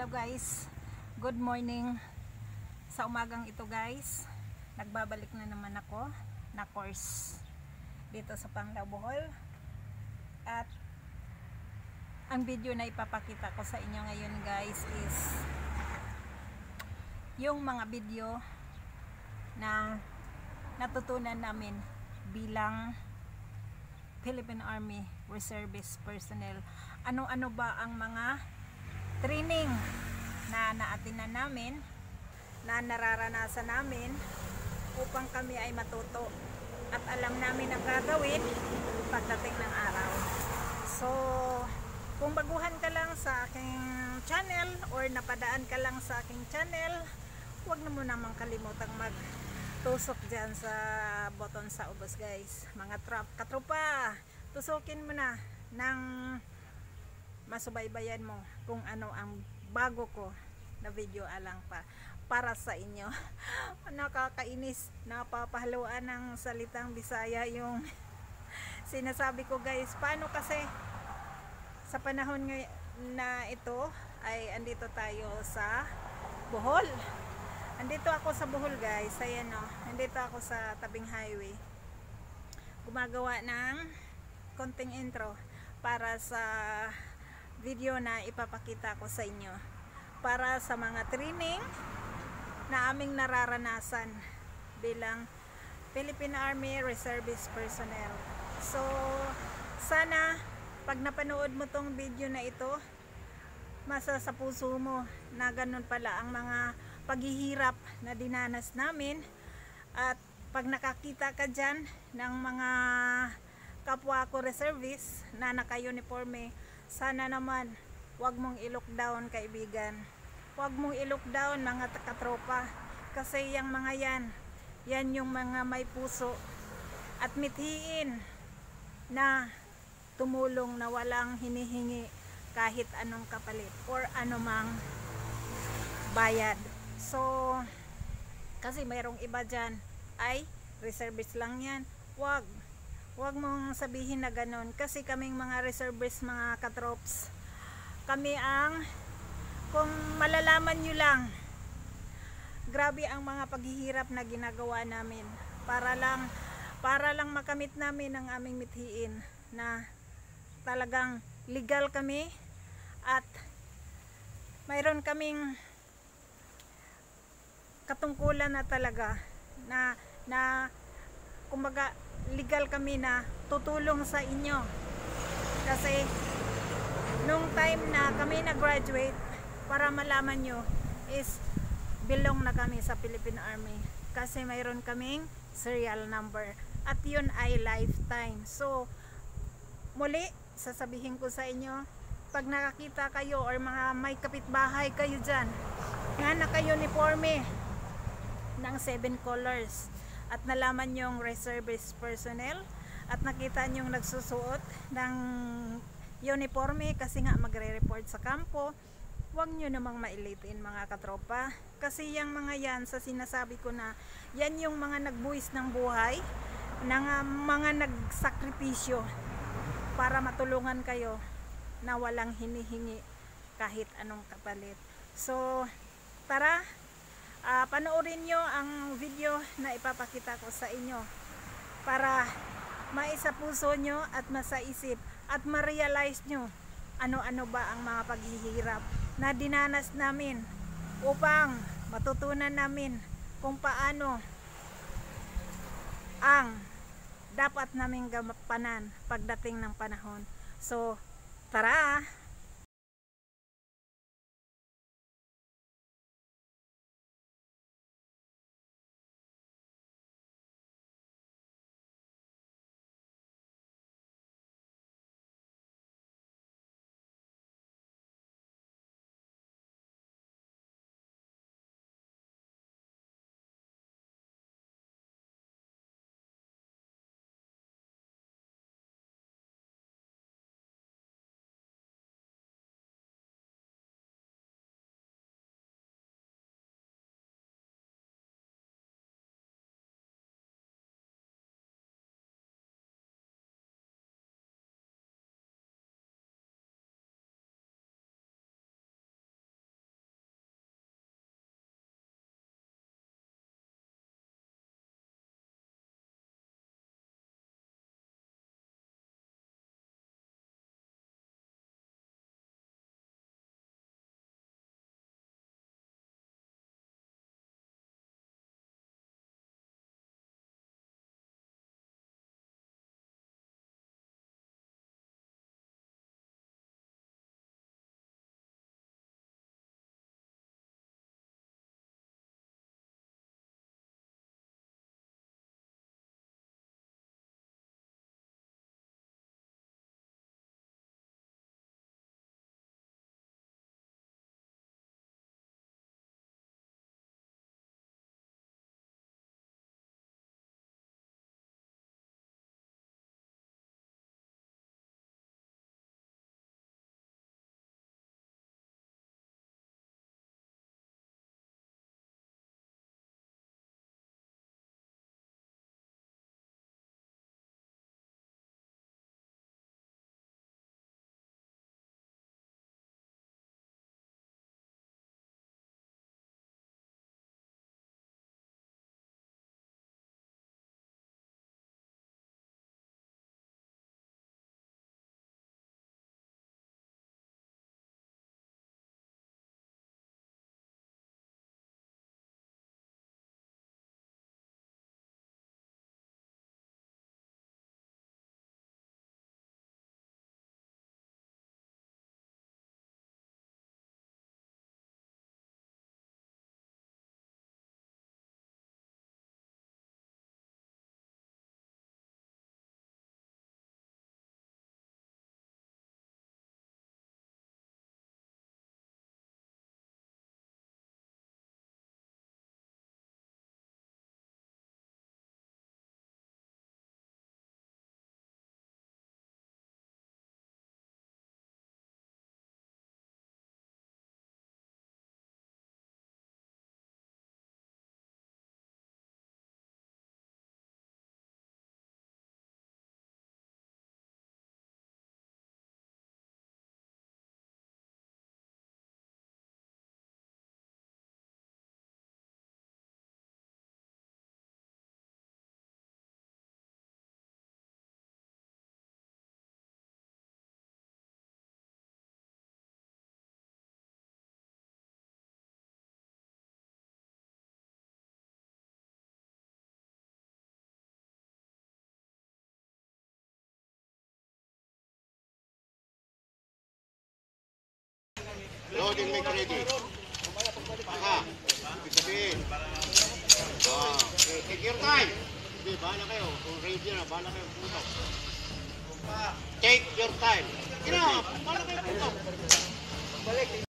Hello guys, good morning. Sa umagang ito guys, nagbabalik na naman ako na course dito sa Panglao, Bohol. At ang video na ipapakita ko sa inyo ngayon guys is yung mga video na natutunan namin bilang Philippine Army Reservist personnel. Ano-ano ba ang mga training na naatinan namin, na nararanasan namin upang kami ay matuto at alam namin ang gagawin pagdating ng araw. So, kung baguhan ka lang sa aking channel or napadaan ka lang sa aking channel, huwag na mo namang kalimutang magtusok dyan sa button sa ubos guys. Mga katropa, tusukin mo na ng masubaybayan mo kung ano ang bago ko na video alang pa para sa inyo. Nakakainis, napapahaluan ng salitang Bisaya yung sinasabi ko guys. Paano kasi sa panahon na ito ay andito tayo sa Bohol. Andito ako sa Bohol guys. Ayan o, andito ako sa tabing highway. Gumagawa ng konting intro para sa video na ipapakita ko sa inyo para sa mga training na aming nararanasan bilang Philippine Army Reservist personnel. So sana pag napanood mo tong video na ito, masa sa puso mo na ganun pala ang mga paghihirap na dinanas namin. At pag nakakita ka dyan ng mga kapwa ko reservist na naka-uniforme, sana naman wag mong i-look down kaibigan, wag mong i-look down mga katropa, kasi yung mga yan yung mga may puso at mithiin na tumulong na walang hinihingi kahit anong kapalit or anumang bayad. So kasi mayroong iba dyan ay reservist lang yan. Wag mong sabihin na ganun, kasi kaming mga reservist, mga katrops, kami ang, kung malalaman nyo lang, grabe ang mga paghihirap na ginagawa namin para lang makamit namin ang aming mithiin na talagang legal kami at mayroon kaming katungkulan na talaga na kumbaga legal kami na tutulong sa inyo. Kasi nung time na kami na-graduate, para malaman nyo, is belong na kami sa Philippine Army kasi mayroon kaming serial number at yun ay lifetime. So muli sasabihin ko sa inyo, pag nakakita kayo or mga may kapitbahay kayo dyan nga naka-uniforme ng 7 colors at nalaman yung reservist personnel at nakita nyong nagsusuot ng uniforme kasi nga magre-report sa kampo, huwag nyo namang mailitin mga katropa, kasi yung mga yan sa sinasabi ko na yan yung mga nagbuwis ng buhay, mga nagsakripisyo para matulungan kayo na walang hinihingi kahit anong kapalit. So tara, panoorin nyo ang video na ipapakita ko sa inyo para maisapuso nyo at masaisip at ma-realize nyo ano-ano ba ang mga paghihirap na dinanas namin upang matutunan namin kung paano ang dapat naming gampanan pagdating ng panahon. So tara! Loading make ready. Paka. Ibig sabihin. Okay, take your time. Hindi, bahala kayo. Kung ready na, bahala kayo putok. Take your time. Kina, bahala kayo putok. Balik.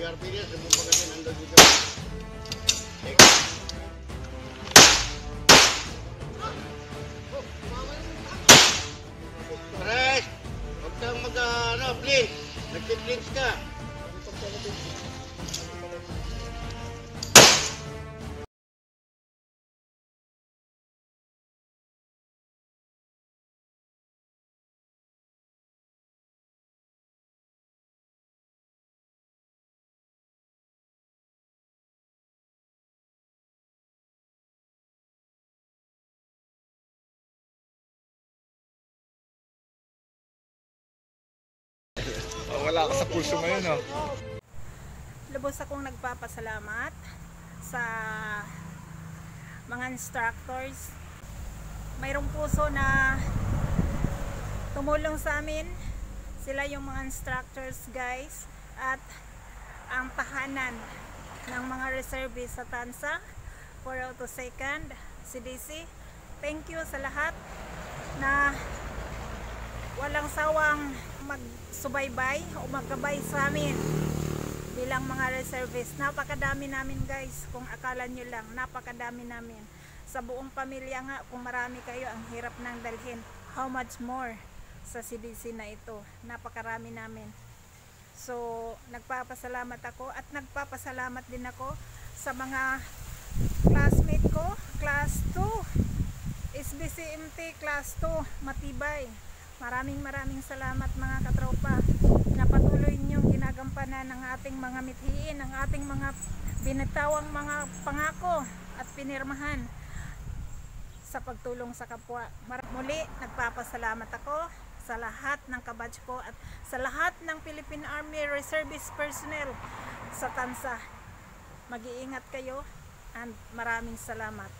PRP-nya semua pagkatin ando juga. Press! Huwag kang mag-blink. Nag-blink ka. Wala ka sa pulso ngayon, oh. Lubos akong nagpapasalamat sa mga instructors. Mayroong puso na tumulong sa amin. Sila yung mga instructors, guys. At ang tahanan ng mga reservists sa Tansa, 402nd, CDC. Thank you sa lahat na walang sawang magsubaybay o maggabay sa amin bilang mga reservists. Napakadami namin guys, kung akala nyo lang, napakadami namin. Sa buong pamilya nga, kung marami kayo, ang hirap nang dalhin. How much more sa CDC na ito? Napakarami namin. So, nagpapasalamat ako at nagpapasalamat din ako sa mga classmate ko, class 2, SBCMT class 2, matibay. Maraming salamat mga katropa na patuloy niyong ginagampanan ng ating mga mithiin, ng ating mga binitawang mga pangako at pinirmahan sa pagtulong sa kapwa. Muli, nagpapasalamat ako sa lahat ng kabatch ko at sa lahat ng Philippine Army Reservist personnel sa Tansa. Mag-iingat kayo and maraming salamat.